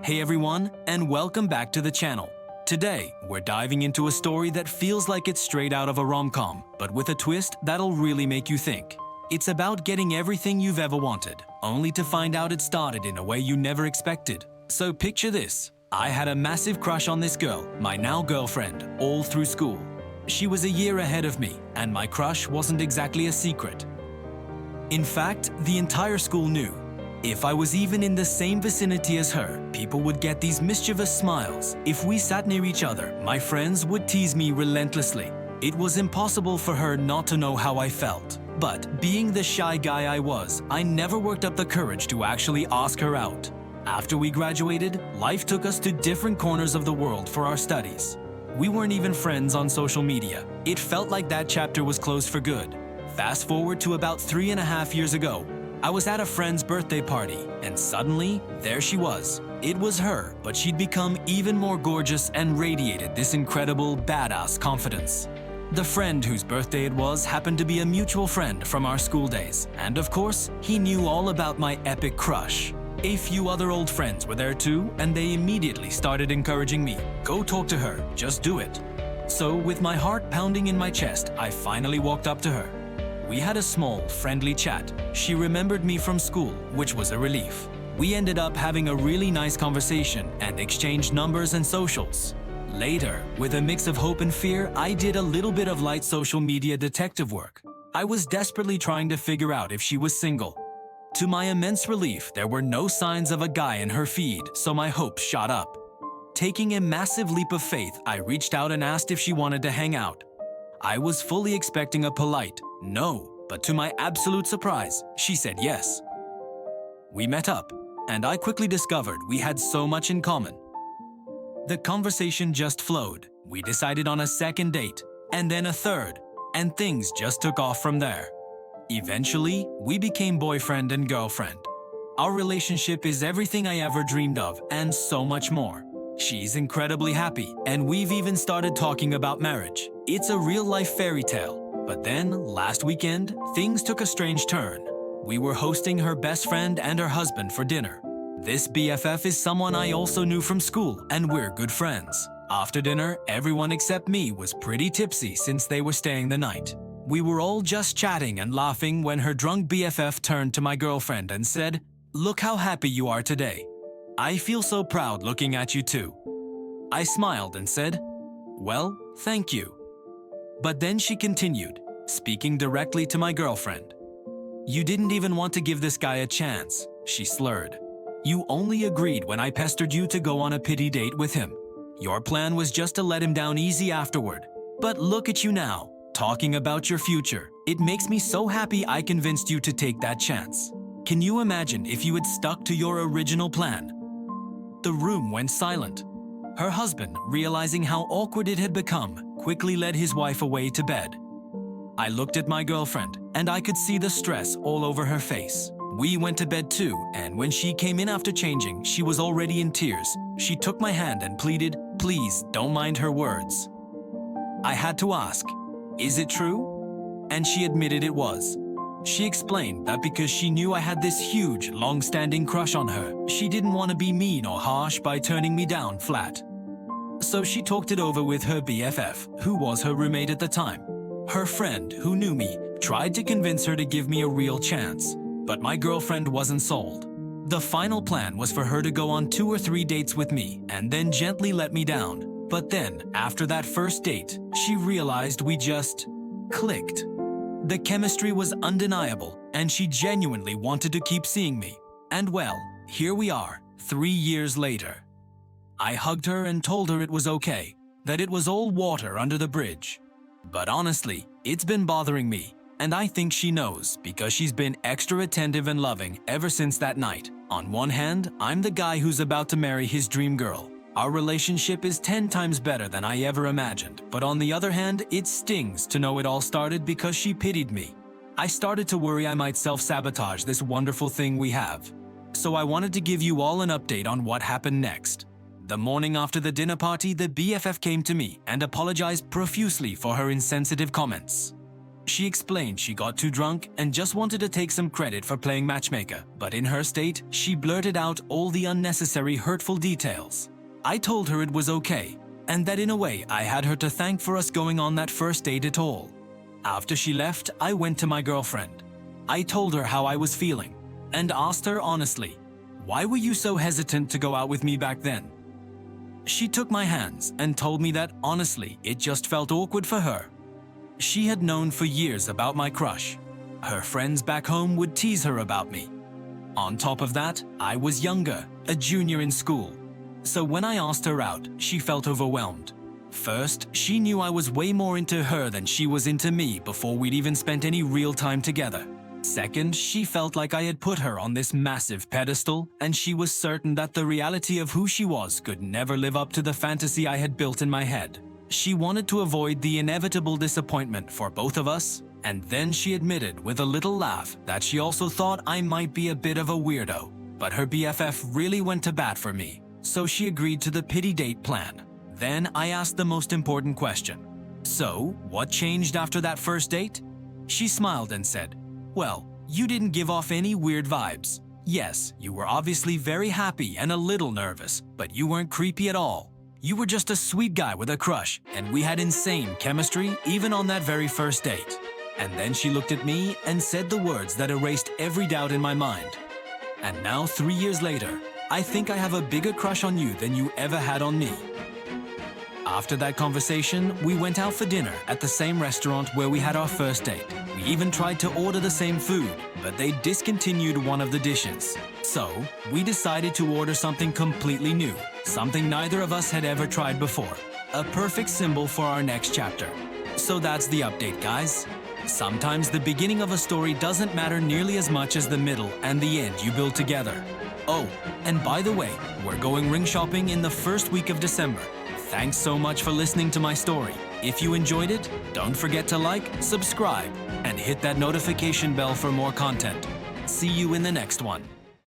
Hey everyone, and welcome back to the channel. Today, we're diving into a story that feels like it's straight out of a rom-com, but with a twist that'll really make you think. It's about getting everything you've ever wanted, only to find out it started in a way you never expected. So picture this. I had a massive crush on this girl, my now girlfriend, all through school. She was a year ahead of me, and my crush wasn't exactly a secret. In fact, the entire school knew. If I was even in the same vicinity as her, people would get these mischievous smiles. If we sat near each other, my friends would tease me relentlessly. It was impossible for her not to know how I felt. But being the shy guy I was, I never worked up the courage to actually ask her out. After we graduated, life took us to different corners of the world for our studies. We weren't even friends on social media. It felt like that chapter was closed for good. Fast forward to about 3.5 years ago. I was at a friend's birthday party, and suddenly, there she was. It was her, but she'd become even more gorgeous and radiated this incredible, badass confidence. The friend whose birthday it was happened to be a mutual friend from our school days, and of course, he knew all about my epic crush. A few other old friends were there too, and they immediately started encouraging me. Go talk to her, just do it. So, with my heart pounding in my chest, I finally walked up to her. We had a small, friendly chat. She remembered me from school, which was a relief. We ended up having a really nice conversation and exchanged numbers and socials. Later, with a mix of hope and fear, I did a little bit of light social media detective work. I was desperately trying to figure out if she was single. To my immense relief, there were no signs of a guy in her feed, so my hopes shot up. Taking a massive leap of faith, I reached out and asked if she wanted to hang out. I was fully expecting a polite no, but to my absolute surprise, she said yes. We met up, and I quickly discovered we had so much in common. The conversation just flowed. We decided on a second date, and then a third, and things just took off from there. Eventually, we became boyfriend and girlfriend. Our relationship is everything I ever dreamed of, and so much more. She's incredibly happy, and we've even started talking about marriage. It's a real-life fairy tale. But then, last weekend, things took a strange turn. We were hosting her best friend and her husband for dinner. This BFF is someone I also knew from school, and we're good friends. After dinner, everyone except me was pretty tipsy since they were staying the night. We were all just chatting and laughing when her drunk BFF turned to my girlfriend and said, "Look how happy you are today. I feel so proud looking at you too." I smiled and said, "Well, thank you." But then she continued, speaking directly to my girlfriend. "You didn't even want to give this guy a chance," she slurred. "You only agreed when I pestered you to go on a pity date with him. Your plan was just to let him down easy afterward. But look at you now, talking about your future. It makes me so happy I convinced you to take that chance. Can you imagine if you had stuck to your original plan?" The room went silent. Her husband, realizing how awkward it had become, quickly led his wife away to bed. I looked at my girlfriend, and I could see the stress all over her face. We went to bed too, and when she came in after changing, she was already in tears. She took my hand and pleaded, "Please, don't mind her words." I had to ask, "Is it true?" And she admitted it was. She explained that because she knew I had this huge, long-standing crush on her, she didn't want to be mean or harsh by turning me down flat. So she talked it over with her BFF, who was her roommate at the time. Her friend, who knew me, tried to convince her to give me a real chance, but my girlfriend wasn't sold. The final plan was for her to go on 2 or 3 dates with me and then gently let me down. But then, after that first date, she realized we just clicked. The chemistry was undeniable, and she genuinely wanted to keep seeing me. And well, here we are, 3 years later. I hugged her and told her it was okay, that it was all water under the bridge. But honestly, it's been bothering me, and I think she knows because she's been extra attentive and loving ever since that night. On one hand, I'm the guy who's about to marry his dream girl. Our relationship is 10 times better than I ever imagined, but on the other hand, it stings to know it all started because she pitied me. I started to worry I might self-sabotage this wonderful thing we have. So I wanted to give you all an update on what happened next. The morning after the dinner party, the BFF came to me and apologized profusely for her insensitive comments. She explained she got too drunk and just wanted to take some credit for playing matchmaker, but in her state, she blurted out all the unnecessary hurtful details. I told her it was okay, and that in a way I had her to thank for us going on that first date at all. After she left, I went to my girlfriend. I told her how I was feeling, and asked her honestly, "Why were you so hesitant to go out with me back then?" She took my hands and told me that honestly, it just felt awkward for her. She had known for years about my crush. Her friends back home would tease her about me. On top of that, I was younger, a junior in school. So when I asked her out, she felt overwhelmed. First, she knew I was way more into her than she was into me before we'd even spent any real time together. Second, she felt like I had put her on this massive pedestal, and she was certain that the reality of who she was could never live up to the fantasy I had built in my head. She wanted to avoid the inevitable disappointment for both of us, and then she admitted with a little laugh that she also thought I might be a bit of a weirdo. But her BFF really went to bat for me, so she agreed to the pity date plan. Then I asked the most important question. "So, what changed after that first date?" She smiled and said, "Well, you didn't give off any weird vibes. Yes, you were obviously very happy and a little nervous, but you weren't creepy at all. You were just a sweet guy with a crush, and we had insane chemistry even on that very first date." And then she looked at me and said the words that erased every doubt in my mind. "And now, 3 years later, I think I have a bigger crush on you than you ever had on me." After that conversation, we went out for dinner at the same restaurant where we had our first date. We even tried to order the same food, but they discontinued one of the dishes. So, we decided to order something completely new, something neither of us had ever tried before. A perfect symbol for our next chapter. So that's the update, guys. Sometimes the beginning of a story doesn't matter nearly as much as the middle and the end you build together. Oh, and by the way, we're going ring shopping in the first week of December. Thanks so much for listening to my story. If you enjoyed it, don't forget to like, subscribe, and hit that notification bell for more content. See you in the next one.